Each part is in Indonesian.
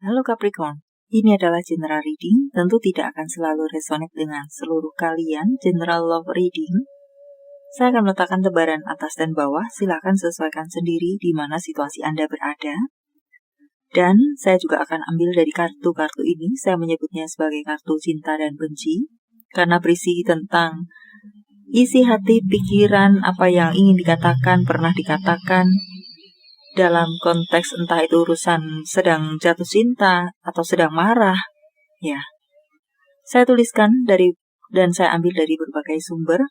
Halo Capricorn, ini adalah general reading, tentu tidak akan selalu resonate dengan seluruh kalian. General love reading, saya akan meletakkan tebaran atas dan bawah, silakan sesuaikan sendiri di mana situasi Anda berada. Dan saya juga akan ambil dari kartu-kartu ini, saya menyebutnya sebagai kartu cinta dan benci, karena berisi tentang isi hati, pikiran, apa yang ingin dikatakan, pernah dikatakan, dalam konteks entah itu urusan sedang jatuh cinta atau sedang marah, ya. Saya tuliskan dan saya ambil dari berbagai sumber.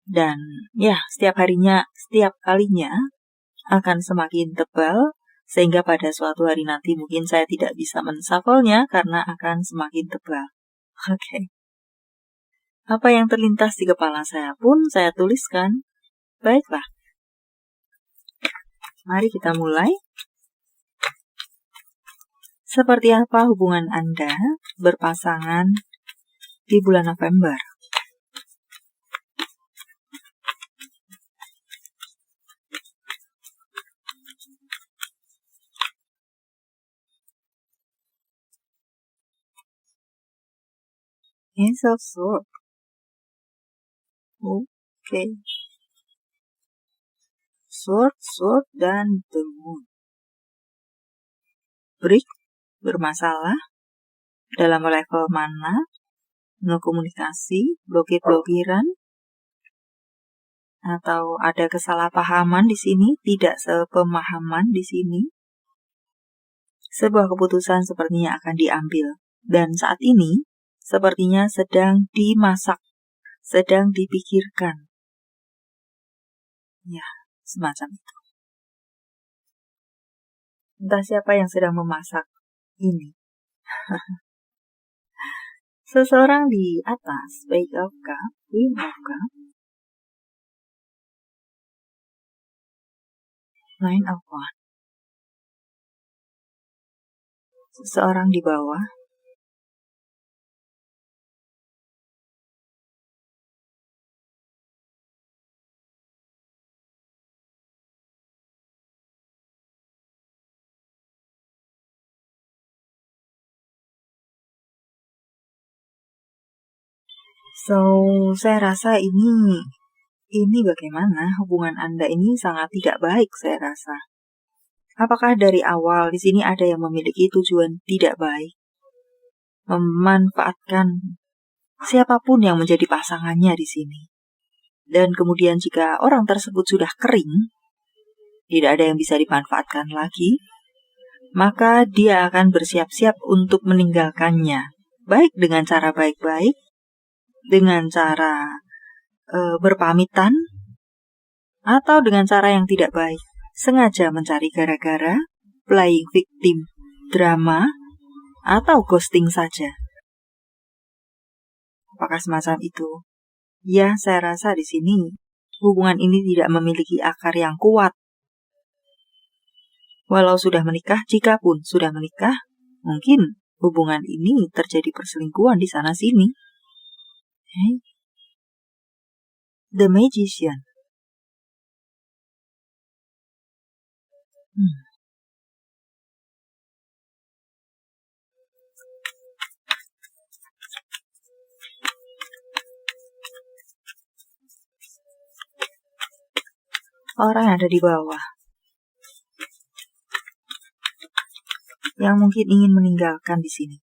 Dan ya, setiap kalinya akan semakin tebal, sehingga pada suatu hari nanti mungkin saya tidak bisa menshuffle-nya karena akan semakin tebal. Oke. Apa yang terlintas di kepala saya pun saya tuliskan. Baiklah. Mari kita mulai. Seperti apa hubungan Anda berpasangan di bulan November? Ace of Swords. Oke. Sword, dan The Moon. Break, bermasalah, dalam level mana, no komunikasi, blokir-blokiran, atau ada kesalahpahaman di sini, tidak sepemahaman di sini. Sebuah keputusan sepertinya akan diambil, dan saat ini sepertinya sedang dimasak, sedang dipikirkan. Ya, semacam itu. Entah siapa yang sedang memasak ini. Seseorang di atas, Page of Cups, Queen of Cups, Nine of Wands. Seseorang di bawah, saya rasa ini bagaimana hubungan Anda ini sangat tidak baik, saya rasa. Apakah dari awal di sini ada yang memiliki tujuan tidak baik, memanfaatkan siapapun yang menjadi pasangannya di sini, dan kemudian jika orang tersebut sudah kering, tidak ada yang bisa dimanfaatkan lagi, maka dia akan bersiap-siap untuk meninggalkannya, baik dengan cara baik-baik, dengan cara berpamitan, atau dengan cara yang tidak baik, sengaja mencari gara-gara, playing victim drama, atau ghosting saja. Apakah semacam itu? Ya, saya rasa di sini hubungan ini tidak memiliki akar yang kuat. Walau sudah menikah, jikapun sudah menikah, mungkin hubungan ini terjadi perselingkuhan di sana-sini. The Magician. Orang yang ada di bawah, yang mungkin ingin meninggalkan di sini.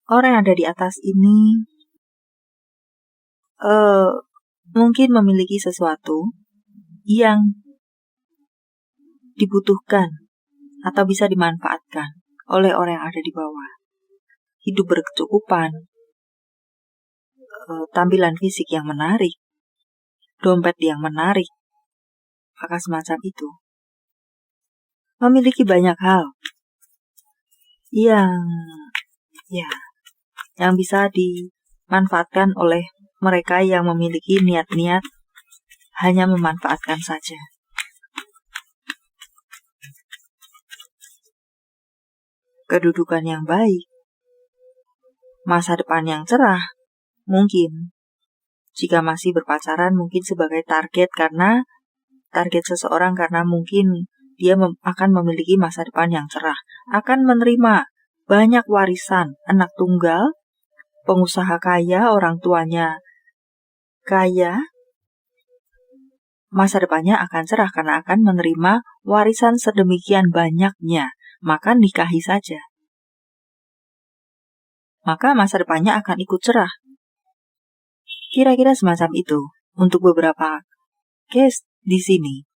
Orang yang ada di atas ini mungkin memiliki sesuatu yang dibutuhkan atau bisa dimanfaatkan oleh orang yang ada di bawah. Hidup berkecukupan, tampilan fisik yang menarik, dompet yang menarik, maka semacam itu. Memiliki banyak hal yang bisa dimanfaatkan oleh mereka yang memiliki niat-niat hanya memanfaatkan saja. Kedudukan yang baik, masa depan yang cerah, mungkin jika masih berpacaran mungkin sebagai target karena target seseorang karena mungkin dia akan memiliki masa depan yang cerah, akan menerima banyak warisan, anak tunggal, pengusaha kaya, orang tuanya kaya, masa depannya akan cerah karena akan menerima warisan sedemikian banyaknya, maka nikahi saja. Maka masa depannya akan ikut cerah. Kira-kira semacam itu untuk beberapa case di sini.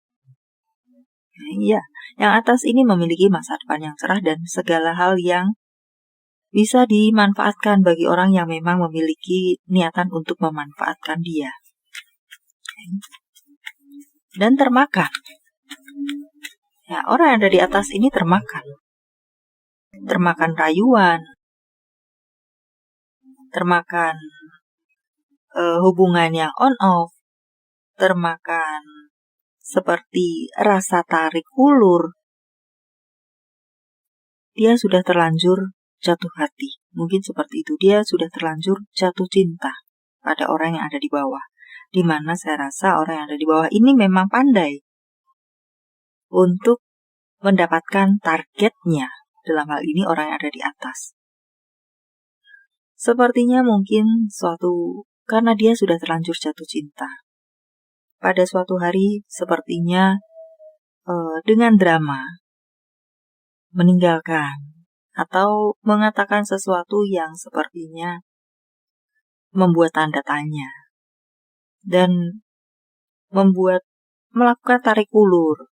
Iya, yang atas ini memiliki masa depan yang cerah dan segala hal yang bisa dimanfaatkan bagi orang yang memang memiliki niatan untuk memanfaatkan dia. Dan termakan. Ya, orang yang ada di atas ini termakan. Termakan rayuan, termakan hubungan yang on-off, termakan seperti rasa tarik ulur. Dia sudah terlanjur jatuh hati. Mungkin seperti itu. Dia sudah terlanjur jatuh cinta pada orang yang ada di bawah. Di mana saya rasa orang yang ada di bawah ini memang pandai untuk mendapatkan targetnya. Dalam hal ini orang yang ada di atas. Sepertinya mungkin karena dia sudah terlanjur jatuh cinta. Pada suatu hari sepertinya dengan drama meninggalkan atau mengatakan sesuatu yang sepertinya membuat tanda tanya dan melakukan tarik ulur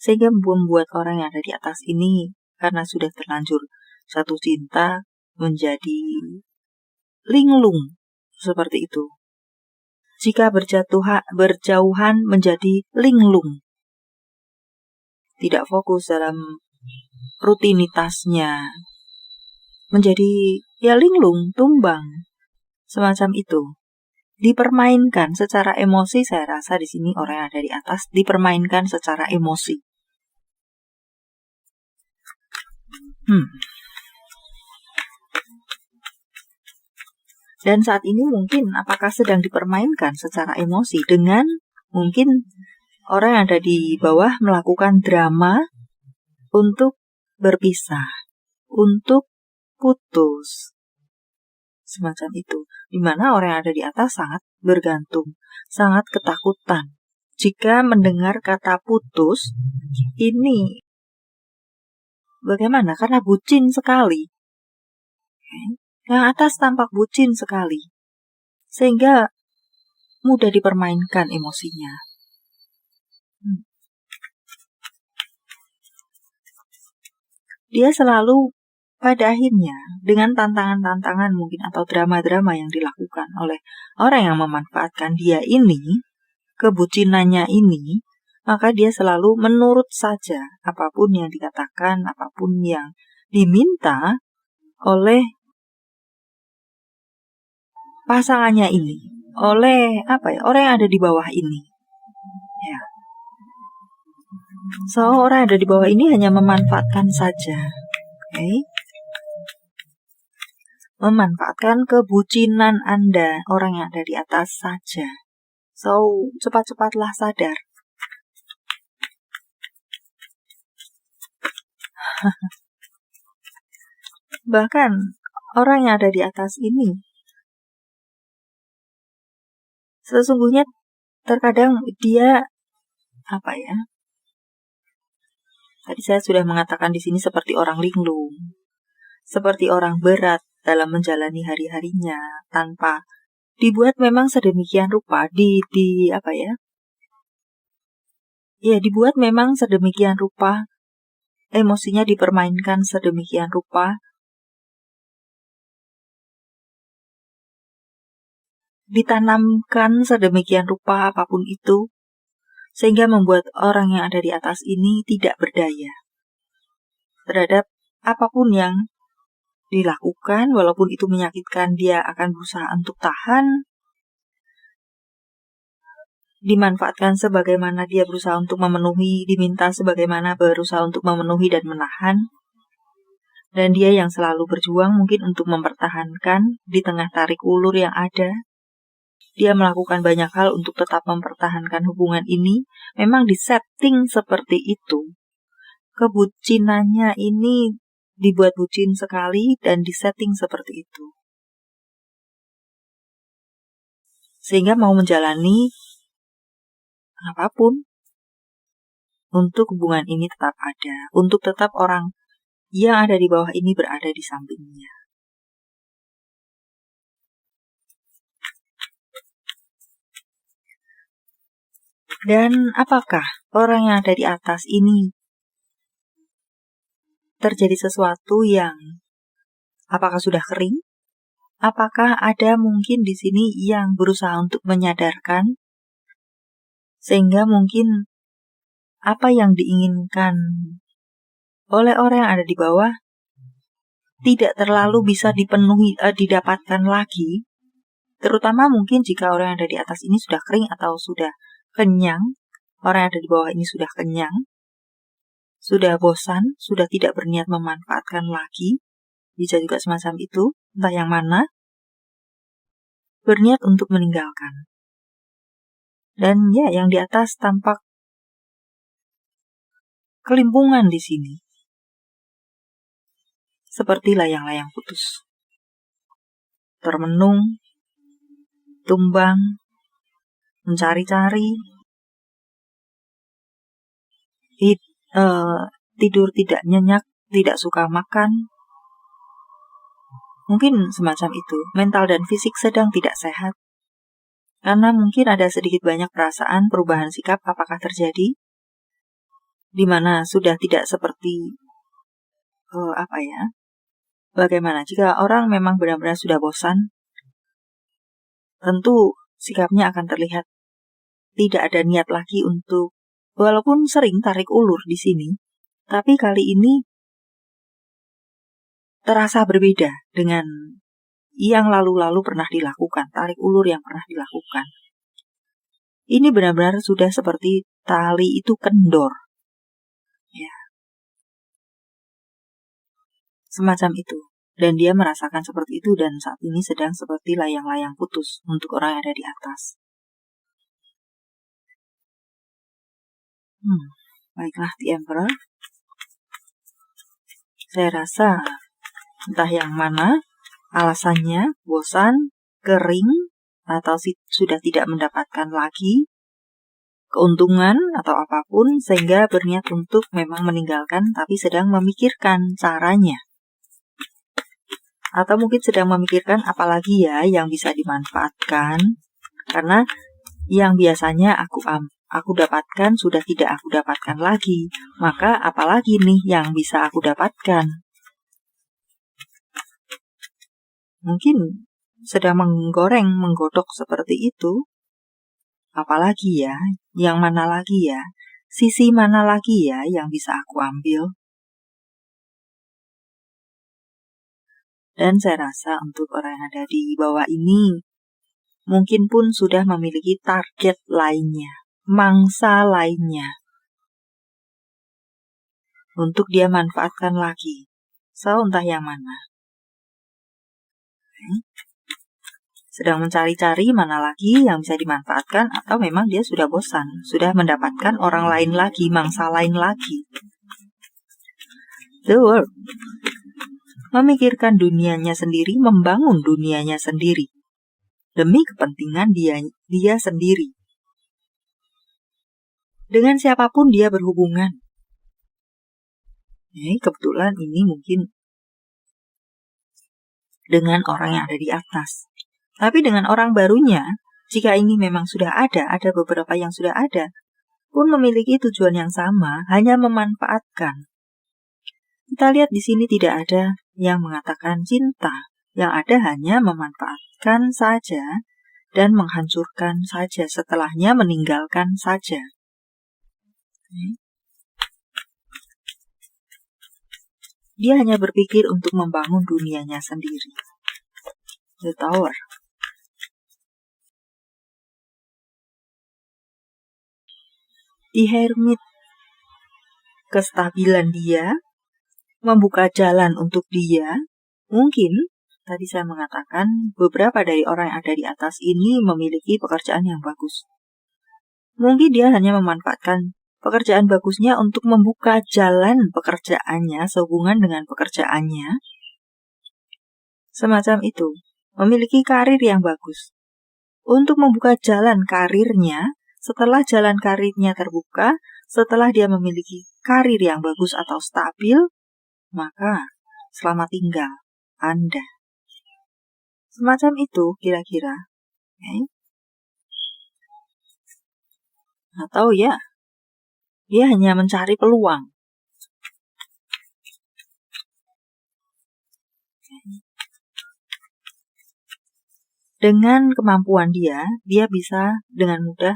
sehingga membuat orang yang ada di atas ini karena sudah terlanjur jatuh cinta menjadi linglung seperti itu. Jika berjauhan menjadi linglung, tidak fokus dalam rutinitasnya, menjadi linglung, tumbang, semacam itu. Dipermainkan secara emosi, saya rasa di sini orang yang ada di atas dipermainkan secara emosi. Dan saat ini mungkin apakah sedang dipermainkan secara emosi dengan mungkin orang yang ada di bawah melakukan drama untuk berpisah, untuk putus. Semacam itu. Di mana orang yang ada di atas sangat bergantung, sangat ketakutan. Jika mendengar kata putus, ini bagaimana? Karena bucin sekali. Yang atas tampak bucin sekali. Sehingga mudah dipermainkan emosinya. Dia selalu pada akhirnya dengan tantangan-tantangan mungkin atau drama-drama yang dilakukan oleh orang yang memanfaatkan dia ini, kebucinannya ini, maka dia selalu menurut saja apapun yang dikatakan, apapun yang diminta oleh pasangannya ini, oleh orang yang ada di bawah ini. Ya. Orang yang ada di bawah ini hanya memanfaatkan saja. Memanfaatkan kebucinan Anda, orang yang ada di atas saja. Cepat-cepatlah sadar. Bahkan orang yang ada di atas ini sesungguhnya terkadang dia tadi saya sudah mengatakan di sini seperti orang linglung, seperti orang berat dalam menjalani hari-harinya tanpa dibuat memang sedemikian rupa dibuat memang sedemikian rupa, emosinya dipermainkan sedemikian rupa, ditanamkan sedemikian rupa apapun itu, sehingga membuat orang yang ada di atas ini tidak berdaya terhadap apapun yang dilakukan, walaupun itu menyakitkan, dia akan berusaha untuk tahan, dimanfaatkan sebagaimana dia berusaha untuk memenuhi, diminta sebagaimana berusaha untuk memenuhi dan menahan, dan dia yang selalu berjuang mungkin untuk mempertahankan di tengah tarik ulur yang ada. Dia melakukan banyak hal untuk tetap mempertahankan hubungan ini, memang disetting seperti itu. Kebucinannya ini dibuat bucin sekali dan disetting seperti itu. Sehingga mau menjalani apapun untuk hubungan ini tetap ada, untuk tetap orang yang ada di bawah ini berada di sampingnya. Dan apakah orang yang ada di atas ini terjadi sesuatu yang apakah sudah kering? Apakah ada mungkin di sini yang berusaha untuk menyadarkan sehingga mungkin apa yang diinginkan oleh orang yang ada di bawah tidak terlalu bisa didapatkan lagi, terutama mungkin jika orang yang ada di atas ini sudah kering atau sudah kenyang, orang yang ada di bawah ini sudah kenyang, sudah bosan, sudah tidak berniat memanfaatkan lagi, bisa juga semacam itu, entah yang mana, berniat untuk meninggalkan. Dan ya, yang di atas tampak kelimpungan di sini. Seperti layang-layang putus. Termenung, tumbang, mencari-cari, tidur tidak nyenyak, tidak suka makan. Mungkin semacam itu, mental dan fisik sedang tidak sehat. Karena mungkin ada sedikit banyak perasaan perubahan sikap apakah terjadi, di mana sudah tidak seperti, bagaimana jika orang memang benar-benar sudah bosan, tentu sikapnya akan terlihat tidak ada niat lagi untuk, walaupun sering tarik ulur di sini, tapi kali ini terasa berbeda dengan yang lalu-lalu pernah dilakukan, tarik ulur yang pernah dilakukan. Ini benar-benar sudah seperti tali itu kendor. Ya. Semacam itu. Dan dia merasakan seperti itu dan saat ini sedang seperti layang-layang putus untuk orang yang ada di atas. Baiklah, The Emperor. Saya rasa entah yang mana alasannya, bosan, kering, atau sudah tidak mendapatkan lagi keuntungan atau apapun, sehingga berniat untuk memang meninggalkan, tapi sedang memikirkan caranya. Atau mungkin sedang memikirkan apalagi ya yang bisa dimanfaatkan, karena yang biasanya aku dapatkan sudah tidak aku dapatkan lagi, maka apalagi nih yang bisa aku dapatkan. Mungkin sedang menggodok seperti itu. Apalagi ya, yang mana lagi ya, sisi mana lagi ya yang bisa aku ambil. Dan saya rasa untuk orang yang ada di bawah ini, mungkin pun sudah memiliki target lainnya, mangsa lainnya, untuk dia manfaatkan lagi. So, entah yang mana. Sedang mencari-cari mana lagi yang bisa dimanfaatkan, atau memang dia sudah bosan, sudah mendapatkan orang lain lagi, mangsa lain lagi. The World. Memikirkan dunianya sendiri, membangun dunianya sendiri. Demi kepentingan dia sendiri. Dengan siapapun dia berhubungan. Kebetulan ini mungkin dengan orang yang ada di atas. Tapi dengan orang barunya, jika ini memang sudah ada beberapa yang sudah ada, pun memiliki tujuan yang sama, hanya memanfaatkan. Kita lihat di sini tidak ada yang mengatakan cinta, yang ada hanya memanfaatkan saja dan menghancurkan saja, setelahnya meninggalkan saja. Dia hanya berpikir untuk membangun dunianya sendiri. The Tower. The Hermit. Kestabilan dia, membuka jalan untuk dia, mungkin Tadi saya mengatakan beberapa dari orang yang ada di atas ini memiliki pekerjaan yang bagus. Mungkin dia hanya memanfaatkan pekerjaan bagusnya untuk membuka jalan pekerjaannya sehubungan dengan pekerjaannya. Semacam itu, memiliki karir yang bagus. Untuk membuka jalan karirnya, setelah jalan karirnya terbuka, setelah dia memiliki karir yang bagus atau stabil, maka selamat tinggal Anda. Semacam itu kira-kira. Okay. Atau ya, dia hanya mencari peluang. Dengan kemampuan dia bisa dengan mudah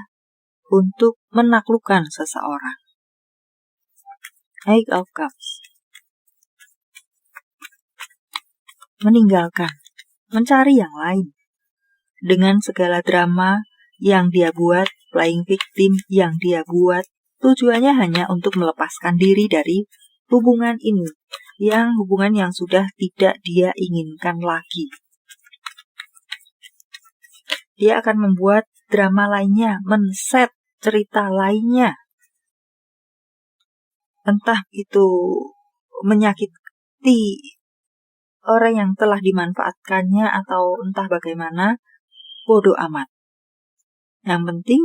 untuk menaklukkan seseorang. Eight of Cups. Meninggalkan, mencari yang lain. Dengan segala drama yang dia buat, playing victim yang dia buat, tujuannya hanya untuk melepaskan diri dari hubungan ini, hubungan yang sudah tidak dia inginkan lagi. Dia akan membuat drama lainnya, men-set cerita lainnya. Entah itu menyakiti orang yang telah dimanfaatkannya atau entah bagaimana, bodoh amat. Yang penting,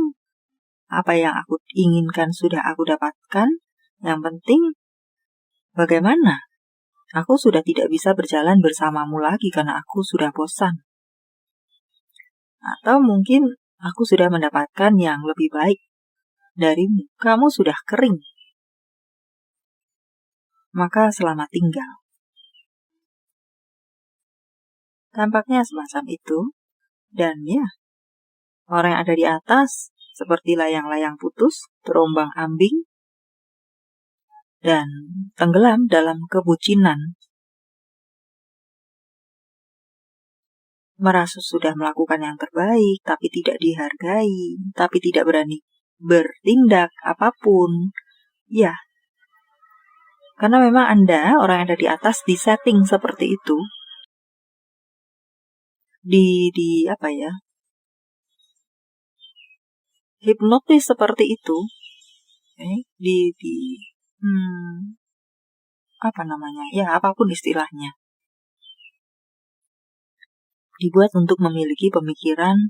apa yang aku inginkan sudah aku dapatkan. Yang penting, bagaimana? Aku sudah tidak bisa berjalan bersamamu lagi karena aku sudah bosan. Atau mungkin aku sudah mendapatkan yang lebih baik darimu. Kamu sudah kering. Maka selamat tinggal. Tampaknya semacam itu. Dan ya, orang yang ada di atas seperti layang-layang putus, terombang-ambing, dan tenggelam dalam kebucinan. Merasa sudah melakukan yang terbaik, tapi tidak dihargai, tapi tidak berani bertindak apapun. Ya, karena memang Anda, orang yang ada di atas, disetting seperti itu. Hipnotis seperti itu. Apapun istilahnya. Dibuat untuk memiliki pemikiran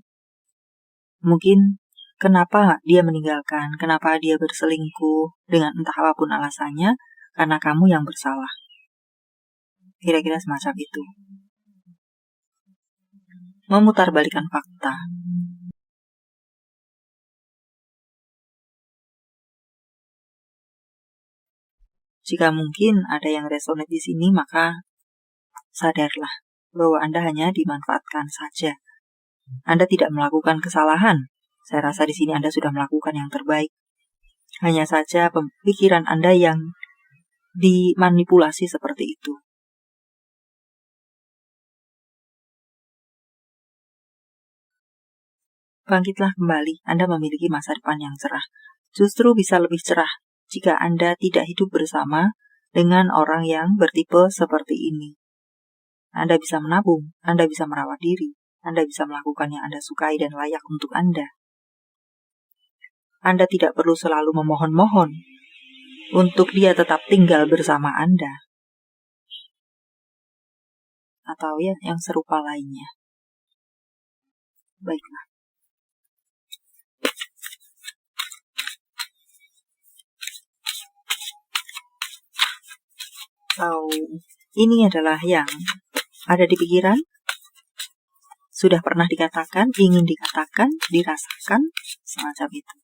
mungkin kenapa dia meninggalkan, kenapa dia berselingkuh dengan entah apapun alasannya, karena kamu yang bersalah. Kira-kira semacam itu. Memutarbalikkan fakta. Jika mungkin ada yang resonate di sini, maka sadarlah bahwa Anda hanya dimanfaatkan saja. Anda tidak melakukan kesalahan. Saya rasa di sini Anda sudah melakukan yang terbaik. Hanya saja pikiran Anda yang dimanipulasi seperti itu. Bangkitlah kembali, Anda memiliki masa depan yang cerah. Justru bisa lebih cerah jika Anda tidak hidup bersama dengan orang yang bertipe seperti ini. Anda bisa menabung, Anda bisa merawat diri, Anda bisa melakukan yang Anda sukai dan layak untuk Anda. Anda tidak perlu selalu memohon-mohon untuk dia tetap tinggal bersama Anda. Atau ya, yang serupa lainnya. Baiklah. Ini adalah yang ada di pikiran, sudah pernah dikatakan, ingin dikatakan, dirasakan, semacam itu.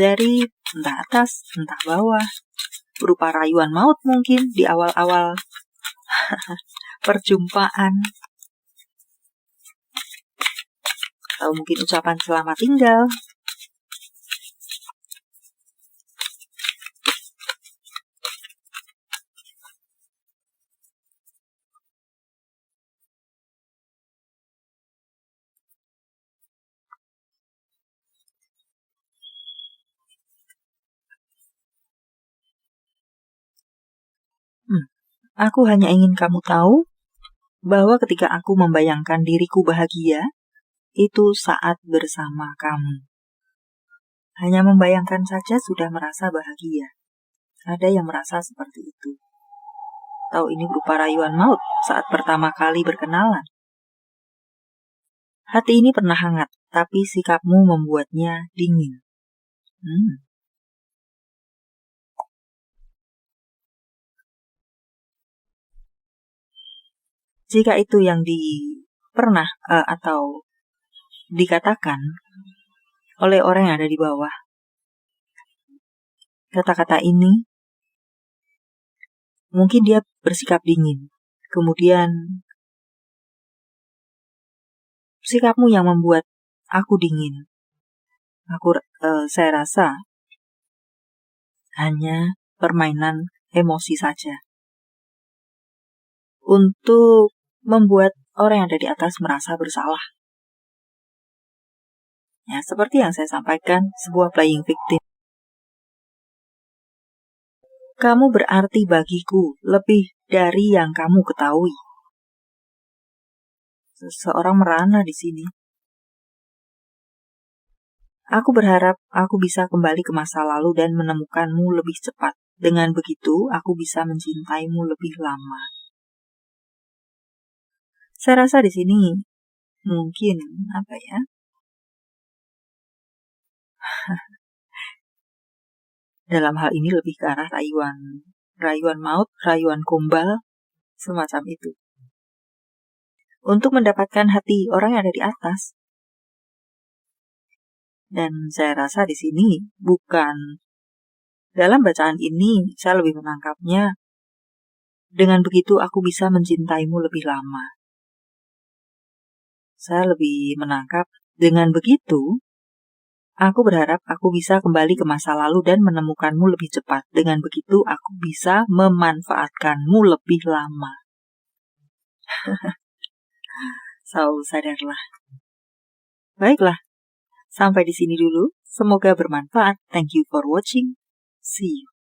Dari entah atas, entah bawah, berupa rayuan maut mungkin di awal-awal perjumpaan, atau mungkin ucapan selamat tinggal. Aku hanya ingin kamu tahu bahwa ketika aku membayangkan diriku bahagia, itu saat bersama kamu. Hanya membayangkan saja sudah merasa bahagia. Ada yang merasa seperti itu. Atau ini berupa rayuan maut saat pertama kali berkenalan. Hati ini pernah hangat, tapi sikapmu membuatnya dingin. Jika itu yang pernah atau dikatakan oleh orang yang ada di bawah, kata-kata ini mungkin dia bersikap dingin. Kemudian sikapmu yang membuat aku dingin. Saya rasa hanya permainan emosi saja untuk membuat orang yang ada di atas merasa bersalah. Ya, seperti yang saya sampaikan, sebuah playing victim. Kamu berarti bagiku lebih dari yang kamu ketahui. Seseorang merana di sini. Aku berharap aku bisa kembali ke masa lalu dan menemukanmu lebih cepat. Dengan begitu, aku bisa mencintaimu lebih lama. Saya rasa di sini mungkin dalam hal ini lebih ke arah rayuan maut, rayuan gombal, semacam itu. Untuk mendapatkan hati orang yang ada di atas. Dan saya rasa di sini bukan, dalam bacaan ini saya lebih menangkapnya, dengan begitu aku bisa mencintaimu lebih lama. Saya lebih menangkap, dengan begitu aku berharap aku bisa kembali ke masa lalu dan menemukanmu lebih cepat. Dengan begitu aku bisa memanfaatkanmu lebih lama. So, sadarlah. Baiklah, sampai di sini dulu. Semoga bermanfaat. Thank you for watching. See you.